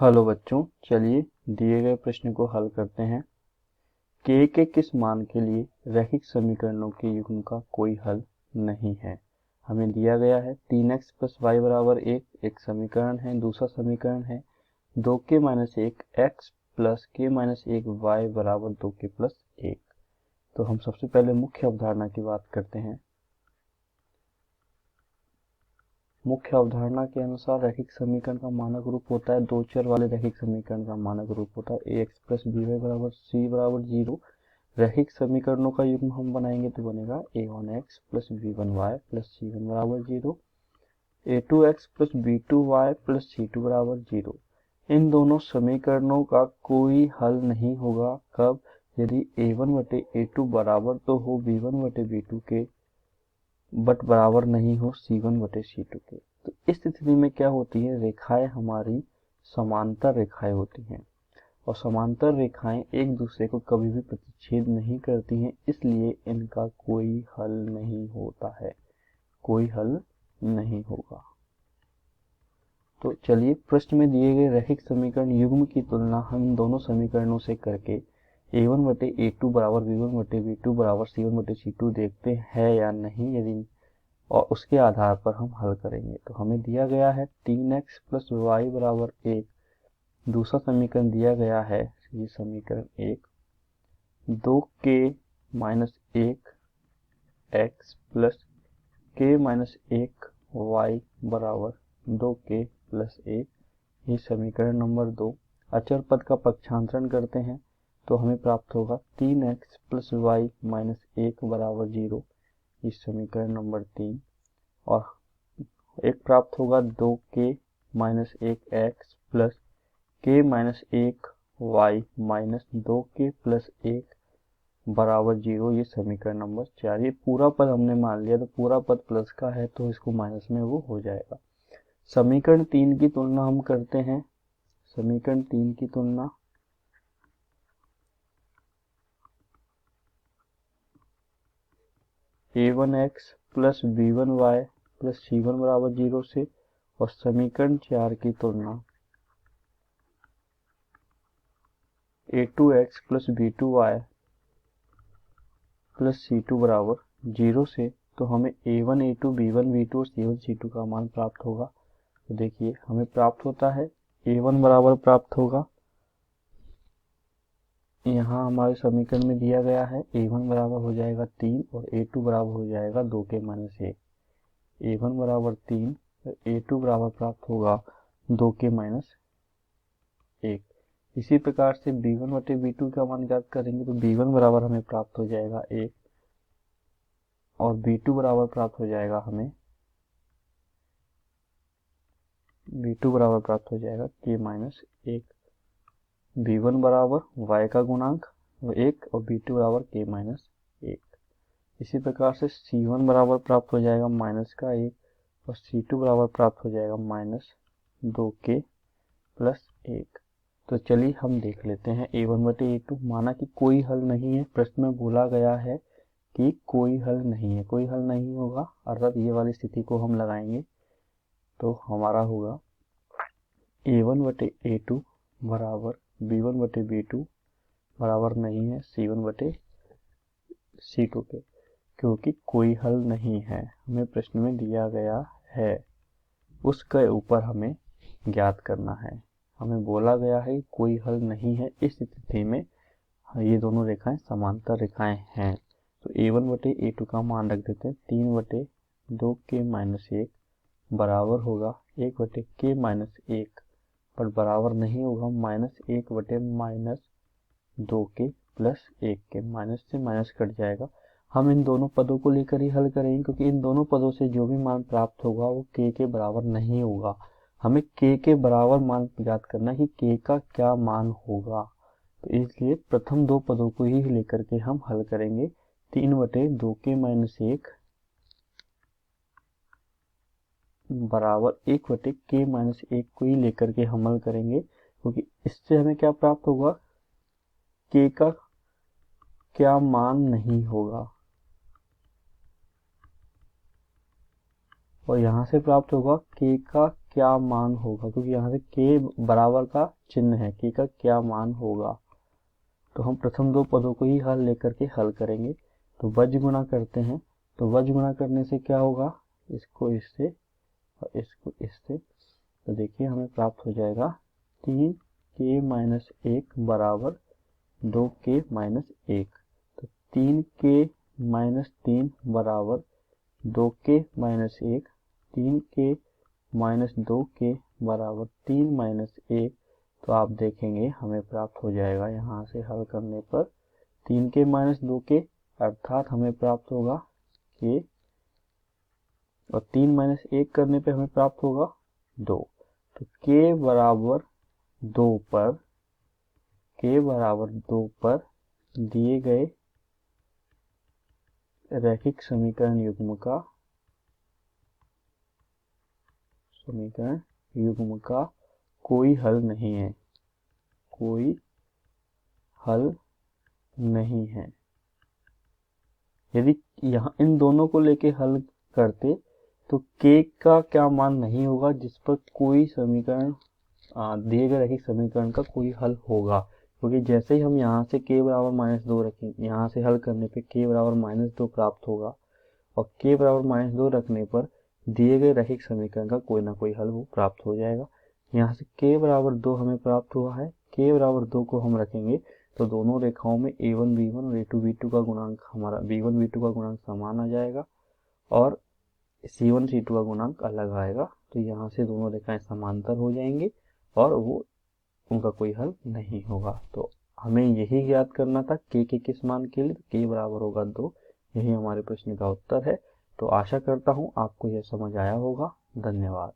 Hello बच्चों, चलिए दिए गए प्रश्न को हल करते हैं। के किस मान के लिए रैखिक समीकरणों के युग्म का कोई हल नहीं है। हमें दिया गया है 3x प्लस वाई बराबर एक समीकरण है। दूसरा समीकरण है 2k माइनस एक एक्स प्लस के माइनस एक वाई बराबर 2k प्लस एक। तो हम सबसे पहले मुख्य अवधारणा की बात करते हैं। मुख्य अवधारणा के अनुसार रैखिक समीकरण का मानक रूप होता है, दो चर वाले रैखिक समीकरण का मानक रूप होता है ax प्लस by बराबर c बराबर 0। रैखिक समीकरणों का युग्म हम बनाएंगे तो बनेगा a1x plus b1y plus c1 बराबर 0, a2x plus b2y plus c2 बराबर 0। इन दोनों समीकरणों का कोई हल नहीं होगा कब? यदि a1 बटे a2 बराबर तो हो b1 बटे b2 के बट बराबर नहीं हो c1 बटे c2 के। तो इस स्थिति में क्या होती है, रेखाएं हमारी समांतर रेखाएं होती हैं और समांतर रेखाएं एक दूसरे को कभी भी प्रतिच्छेद नहीं करती हैं, इसलिए इनका कोई हल नहीं होता है, कोई हल नहीं होगा। तो चलिए प्रश्न में दिए गए रैखिक समीकरण युग्म की तुलना हम दोनों समीकरणों से करके a1 बटे a2 बराबर b1 बटे b2 बराबर c1 बटे c2 देखते हैं या नहीं, यदि और उसके आधार पर हम हल करेंगे। तो हमें दिया गया है 3x प्लस वाई बराबर एक। दूसरा समीकरण दिया गया है, ये समीकरण एक, 2k माइनस एक एक्स प्लस के माइनस एक वाई बराबर 2k प्लस एक। ये समीकरण नंबर 2। अचर पद का पक्षांतरण करते हैं तो हमें प्राप्त होगा 3x प्लस वाई माइनस एक बराबर 0। इस समीकरण नंबर 3 और एक प्राप्त होगा 2k माइनस एक एक्स प्लस के माइनस एक वाई माइनस 2k प्लस एक बराबर 0। ये समीकरण नंबर 4। ये पूरा पद हमने मान लिया, तो पूरा पद प्लस का है तो इसको माइनस में वो हो जाएगा। समीकरण 3 की तुलना हम करते हैं। समीकरण 3 की तुलना a1x plus b1y plus c1 बराबर 0 से और समीकरण 4 की तुलना a2x plus b2y plus c2 बराबर 0 से। तो हमें a1 a2 b1 b2 और c1 c2 का मान प्राप्त होगा। तो देखिए हमें प्राप्त होता है a1 बराबर प्राप्त होगा, यहाँ हमारे समीकरण में दिया गया है a1 बराबर हो जाएगा 3 और a2 बराबर हो जाएगा 2k माइनस एक। a1 बराबर 3 और a2 बराबर प्राप्त होगा 2k माइनस एक। इसी प्रकार से b1 बटे b2 का मान ज्ञात करेंगे तो b1 बराबर हमें प्राप्त हो जाएगा 1 और b2 बराबर प्राप्त हो जाएगा हमें b2 बराबर प्राप्त हो जाएगा k माइनस एक। b1 बराबर y का गुणांक 1 और b2 बराबर k माइनस एक। इसी प्रकार से c1 बराबर प्राप्त हो जाएगा माइनस का 1 और c2 बराबर प्राप्त हो जाएगा माइनस 2k प्लस 1। तो चलिए हम देख लेते हैं a1 बटे a2। माना कि कोई हल नहीं है, प्रश्न में बोला गया है कि कोई हल नहीं है, कोई हल नहीं होगा, अर्थात ये वाली स्थिति को हम लगाएंगे तो हमारा होगा a1 बटे a2 बराबर b1 बटे b2 बराबर नहीं है c1 बटे c2 के, क्योंकि कोई हल नहीं है। हमें प्रश्न में दिया गया है उसके ऊपर हमें ज्ञात करना है। हमें बोला गया है कोई हल नहीं है, इस स्थिति में ये दोनों रेखाएं समांतर रेखाएं हैं। तो a1 बटे a2 का मान रख देते हैं 3 बटे 2k माइनस एक बराबर होगा 1 बटे k माइनस एक, पर बराबर नहीं होगा माइनस 1 बटे माइनस 2k प्लस 1 के। माइनस से माइनस कट जाएगा। हम इन दोनों पदों को लेकर ही हल करेंगे, क्योंकि इन दोनों पदों से जो भी मान प्राप्त होगा वो k के बराबर नहीं होगा। हमें k के बराबर मान ज्ञात करना है कि k का क्या मान होगा, तो इसलिए प्रथम दो पदों को ही लेकर के हम हल करेंगे। 3 बटे 2k माइनस एक बराबर 1 बटे k माइनस एक को ही लेकर के हम हल करेंगे, क्योंकि इससे हमें क्या प्राप्त होगा, k का क्या मान नहीं होगा और यहाँ से प्राप्त होगा k का क्या मान होगा, क्योंकि यहाँ से k बराबर का चिन्ह है, k का क्या मान होगा। तो हम प्रथम दो पदों को ही हल लेकर के हल करेंगे। तो वज्र गुणा करते हैं, तो वज्र गुणा करने से क्या होगा, इसको इससे और इसको इससे। तो देखिए हमें प्राप्त हो जाएगा 3k माइनस 1 बराबर 2k माइनस 1। तो 3k माइनस 3 बराबर 2k minus 1, 3k minus 2k बराबर 3 माइनस 1। तो आप देखेंगे हमें प्राप्त हो जाएगा यहाँ से हल करने पर 3k माइनस 2k, अर्थात हमें प्राप्त होगा k, और 3 माइनस 1 करने पे हमें प्राप्त होगा 2। तो k बराबर 2 पर दिए गए रैखिक समीकरण युग्म का कोई हल नहीं है, कोई हल नहीं है। यदि यहाँ इन दोनों को लेके हल करते तो k का क्या मान नहीं होगा जिस पर कोई समीकरण दिए गए रैखिक समीकरण का कोई हल होगा, क्योंकि जैसे ही हम यहाँ से k बराबर माइनस 2 रखें, यहाँ से हल करने पे k बराबर माइनस 2 प्राप्त होगा, और k बराबर माइनस 2 रखने पर दिए गए रैखिक समीकरण का कोई ना कोई हल वो प्राप्त हो जाएगा। यहाँ से k बराबर 2 हमें प्राप्त हुआ है, k बराबर 2 को हम रखेंगे तो दोनों रेखाओं में a1 b1 और a2 b2 का गुणांक हमारा b1 b2 का गुणांक समान आ जाएगा, और c1 c2 का गुणांक अलग आएगा। तो यहाँ से दोनों रेखाएं समांतर हो जाएंगी और वो उनका कोई हल नहीं होगा। तो हमें यही ज्ञात करना था k के किस मान के लिए, k बराबर होगा 2। यही हमारे प्रश्न का उत्तर है। तो आशा करता हूँ आपको यह समझ आया होगा। धन्यवाद।